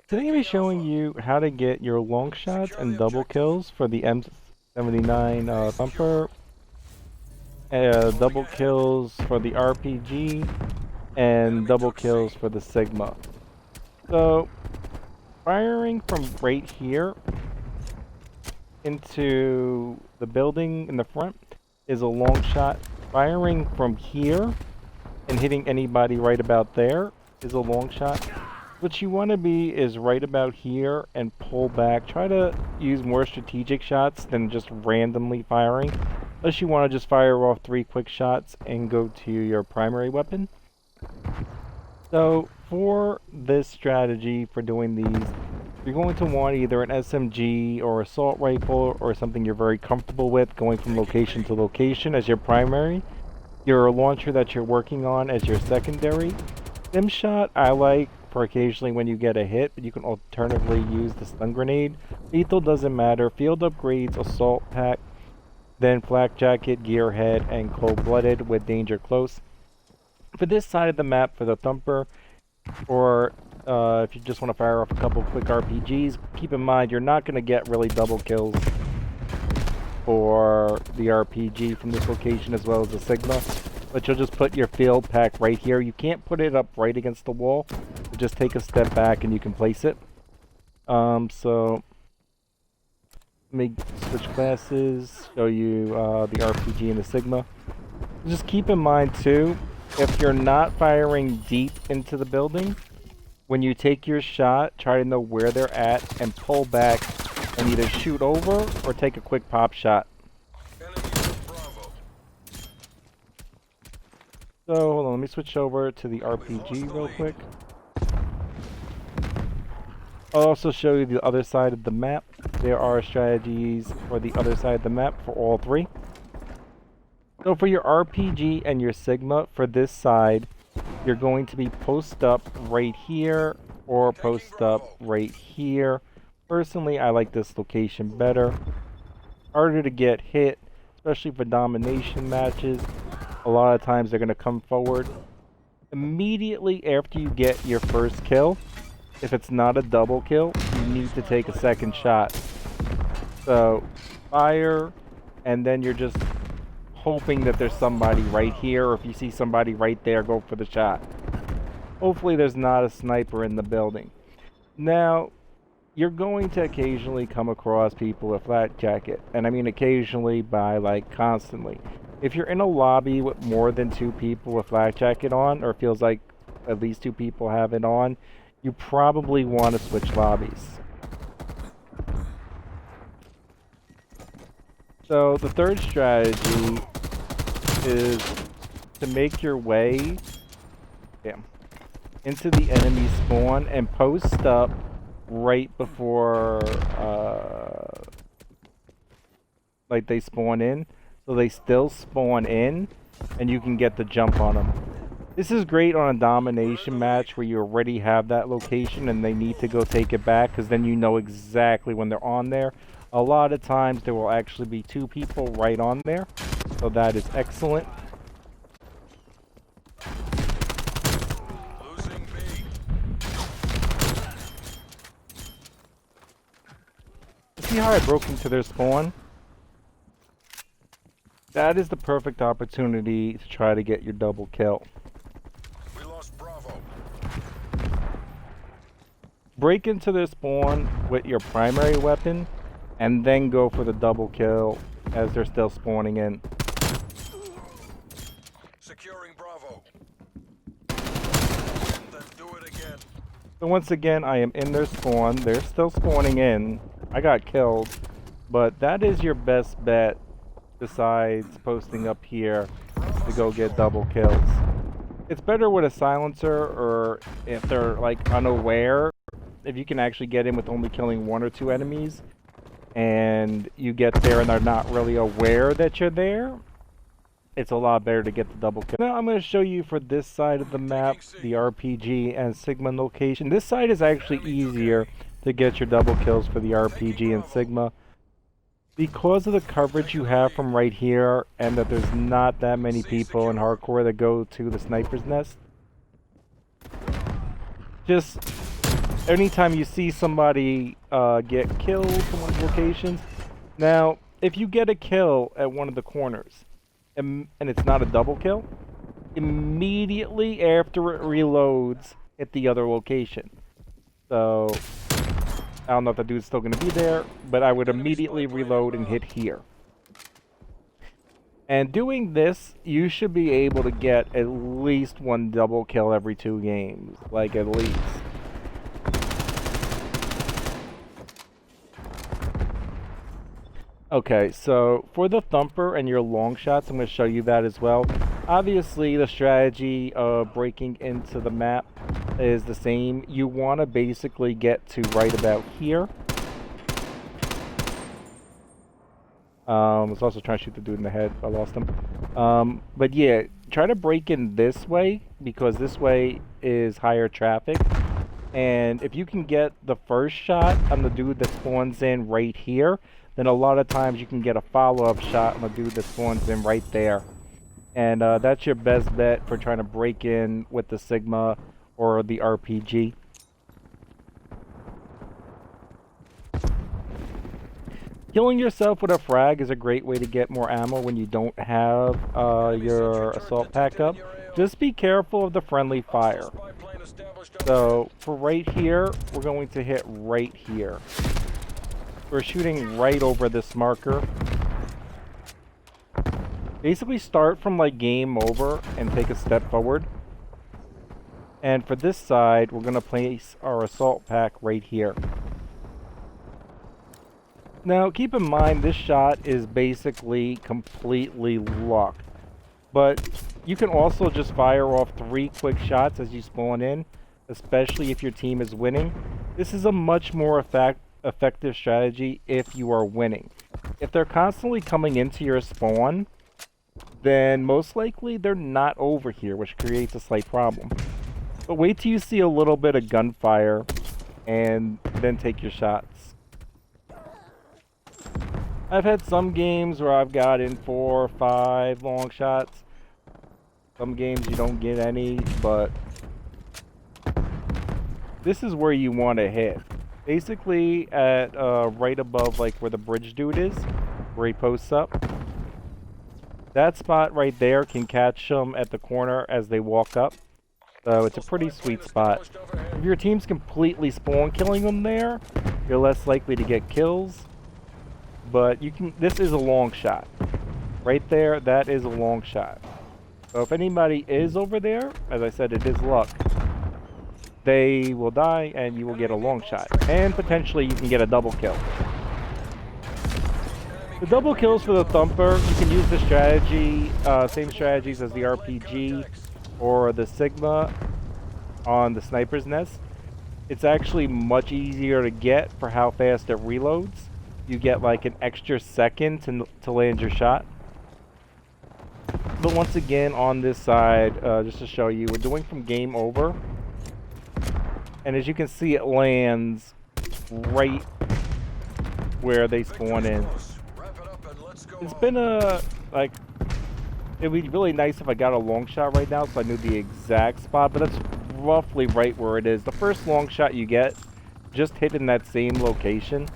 Today I'm going to be showing you how to get your long shots and double kills for the M79 Thumper, double kills for the RPG, and double kills for the Cigma. So, firing from right here into the building in the front is a long shot. Firing from here and hitting anybody right about there is a long shot. What you want to be is right about here and pull back. Try to use more strategic shots than just randomly firing. Unless you want to just fire off 3 quick shots and go to your primary weapon. So for this strategy for doing these, you're going to want either an SMG or assault rifle or something you're very comfortable with, going from location to location as your primary. Your launcher that you're working on as your secondary. Stim shot I like for occasionally when you get a hit, but you can alternatively use the stun grenade. Lethal doesn't matter. Field upgrades, assault pack, then flak jacket, gearhead, and cold-blooded with danger close. For this side of the map, for the Thumper, or if you just want to fire off a couple quick RPGs, keep in mind you're not going to get really double kills for the RPG from this location as well as the Cigma, but you'll just put your field pack right here. You can't put it up right against the wall. Just take a step back and you can place it. So let me switch classes, show you the RPG and the Cigma. Just keep in mind too, if you're not firing deep into the building, when you take your shot, try to know where they're at and pull back and either shoot over or take a quick pop shot. So hold on, let me switch over to the RPG real quick. I'll also show you the other side of the map. There are strategies for the other side of the map for all 3. So for your RPG and your Cigma, for this side, you're going to be post up right here or post up right here. Personally, I like this location better. Harder to get hit, especially for domination matches. A lot of times they're going to come forward. Immediately after you get your first kill, if it's not a double kill, you need to take a second shot. So, fire, and then you're just hoping that there's somebody right here, or if you see somebody right there, go for the shot. Hopefully there's not a sniper in the building. Now, you're going to occasionally come across people with flak jacket, and I mean occasionally by like constantly. If you're in a lobby with more than 2 people with flak jacket on, or it feels like at least 2 people have it on, you probably want to switch lobbies. So the third strategy is to make your way into the enemy spawn and post up right before like they spawn in, so they still spawn in and you can get the jump on them. This is great on a domination match where you already have that location and they need to go take it back, because then you know exactly when they're on there. A lot of times there will actually be 2 people right on there, so that is excellent. See how I broke into their spawn? That is the perfect opportunity to try to get your double kill. Break into their spawn with your primary weapon, and then go for the double kill as they're still spawning in. Securing Bravo. Then do it again. So once again, I am in their spawn. They're still spawning in. I got killed, but that is your best bet besides posting up here to go get double kills. It's better with a silencer, or if they're like unaware, if you can actually get in with only killing 1 or 2 enemies and you get there and they're not really aware that you're there, it's a lot better to get the double kill. Now I'm going to show you for this side of the map, the RPG and Cigma location. This side is actually easier to get your double kills for the RPG and Cigma, because of the coverage you have from right here and that there's not that many people in hardcore that go to the sniper's nest. Just anytime you see somebody get killed from one of the locations. Now, if you get a kill at one of the corners, and it's not a double kill, immediately after it reloads, hit the other location. So, I don't know if the dude's still going to be there, but I would immediately reload and hit here. And doing this, you should be able to get at least one double kill every 2 games. Like, at least. Okay, so for the thumper and your long shots, I'm going to show you that as well. Obviously, the strategy of breaking into the map is the same. You want to basically get to right about here. I was also trying to shoot the dude in the head. I lost him. But yeah, try to break in this way, because this way is higher traffic. And if you can get the first shot on the dude that spawns in right here, then a lot of times you can get a follow-up shot on the dude that spawns in right there. And that's your best bet for trying to break in with the Cigma or the RPG. Killing yourself with a frag is a great way to get more ammo when you don't have your assault pack up. Just be careful of the friendly fire. So for right here, we're going to hit right here. We're shooting right over this marker. Basically start from like game over and take a step forward. And for this side, we're going to place our assault pack right here. Now keep in mind this shot is basically completely luck. But you can also just fire off 3 quick shots as you spawn in, especially if your team is winning. This is a much more effective strategy if you are winning. If they're constantly coming into your spawn, then most likely they're not over here, which creates a slight problem. But wait till you see a little bit of gunfire and then take your shots. I've had some games where I've gotten 4 or 5 long shots. Some games you don't get any, but this is where you want to hit. Basically at right above like where the bridge dude is, where he posts up. That spot right there can catch them at the corner as they walk up. So it's a pretty sweet spot. If your team's completely spawn killing them there, you're less likely to get kills. But you can. This is a long shot. Right there, that is a long shot. So if anybody is over there, as I said, it is luck. They will die and you will get a long shot. And potentially you can get a double kill. The double kills for the thumper, you can use the strategy, same strategies as the RPG or the Cigma on the sniper's nest. It's actually much easier to get for how fast it reloads. You get like an extra second to land your shot. But once again, on this side, just to show you, we're doing from game over. And as you can see, it lands right where they spawn in. It's been like, it'd be really nice if I got a long shot right now so I knew the exact spot, but that's roughly right where it is. The first long shot you get, just hit in that same location.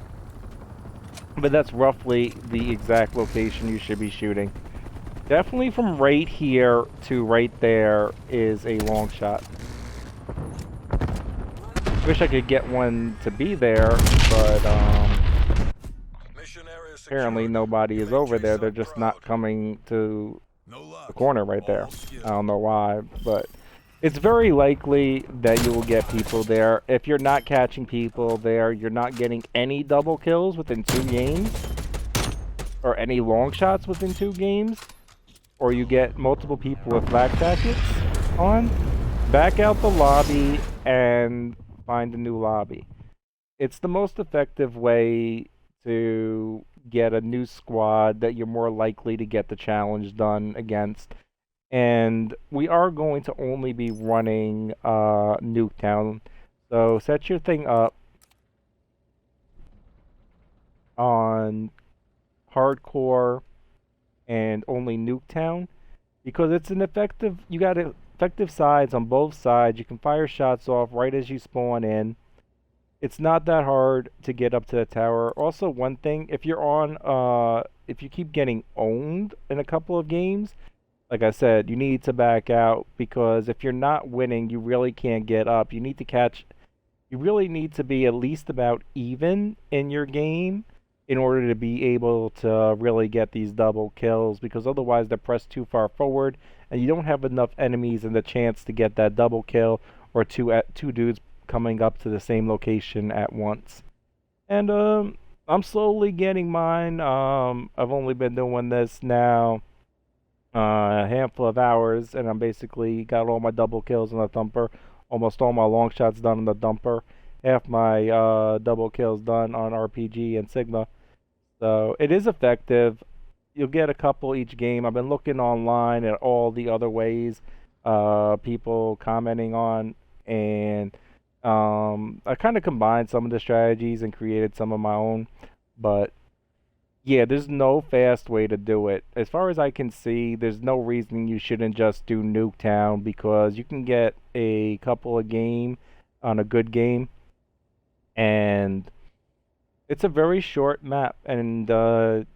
But that's roughly the exact location you should be shooting. Definitely from right here to right there is a long shot. Wish I could get one to be there, but apparently nobody is over there. They're just not coming to the corner right there. I don't know why, but it's very likely that you will get people there. If you're not catching people there, you're not getting any double kills within 2 games, or any long shots within 2 games, or you get multiple people with flak jackets on, back out the lobby and find a new lobby. It's the most effective way to get a new squad that you're more likely to get the challenge done against. And we are going to only be running Nuketown. So set your thing up on hardcore and only Nuketown, because it's an effective, effective sides on both sides. You can fire shots off right as you spawn in. It's not that hard to get up to the tower. Also, one thing, if you keep getting owned in a couple of games, like I said, you need to back out because if you're not winning, you really can't get up. You really need to be at least about even in your game in order to be able to really get these double kills because otherwise they're pressed too far forward and you don't have enough enemies and the chance to get that double kill or two dudes coming up to the same location at once. And I'm slowly getting mine. I've only been doing this now a handful of hours, and I'm basically got all my double kills on the thumper, almost all my long shots done on the dumper, half my double kills done on RPG and Cigma. So it is effective. You'll get a couple each game. I've been looking online at all the other ways people commenting on, and I kind of combined some of the strategies and created some of my own. But yeah, there's no fast way to do it. As far as I can see, there's no reason you shouldn't just do Nuketown because you can get a couple of game on a good game, and it's a very short map, and the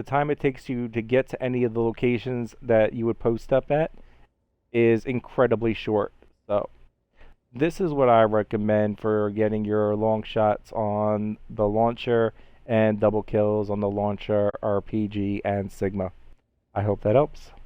time it takes you to get to any of the locations that you would post up at is incredibly short. So this is what I recommend for getting your long shots on the launcher and double kills on the launcher, RPG, and Cigma. I hope that helps.